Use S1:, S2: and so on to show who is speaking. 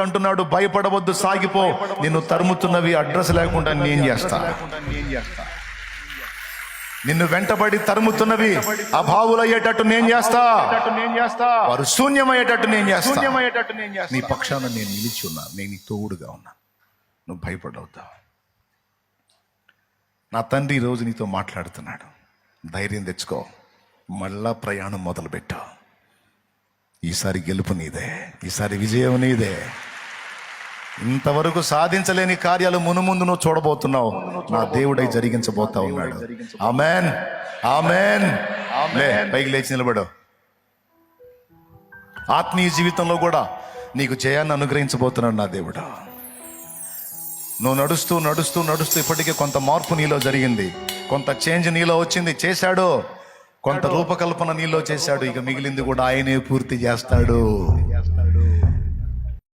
S1: అంటున్నాడు, భయపడవద్దు, సాగిపో. నిన్ను తరుముతున్నవి అడ్రస్ లేకుండా నేను చేస్తా. నిన్ను వెంటబడి తరుముతున్నవి అభావులయ్యేటట్టు నేను చేస్తా. వారు శూన్యమయ్యేటట్టు నేను చేస్తా. నీ పక్షాన నేను నిలిచి ఉన్నా, నేను నీ తోడుగా ఉన్నా. నువ్వు భయపడవుతావు. నా తండ్రి ఈరోజు నీతో మాట్లాడుతున్నాడు. ధైర్యం తెచ్చుకో, మళ్ళా ప్రయాణం మొదలుపెట్టావు. ఈసారి గెలుపు నీదే, ఈసారి విజయం నీదే. ఇంతవరకు సాధించలేని కార్యాలు మునుముందు నువ్వు చూడబోతున్నావు. నా దేవుడై జరిగించబోతా ఉన్నాడు. ఆమేన్, ఆమేన్. పైకి లేచి నిలబడు. ఆత్మీయ జీవితంలో కూడా నీకు జయాన్ని అనుగ్రహించబోతున్నాడు నా దేవుడు. నువ్వు నడుస్తూ నడుస్తూ నడుస్తూ ఇప్పటికే కొంత మార్పు నీలో జరిగింది, కొంత చేంజ్ నీలో వచ్చింది, చేశాడు. కొంత రూపకల్పన నీలో చేశాడు. ఇక మిగిలింది కూడా ఆయనే పూర్తి చేస్తాడు.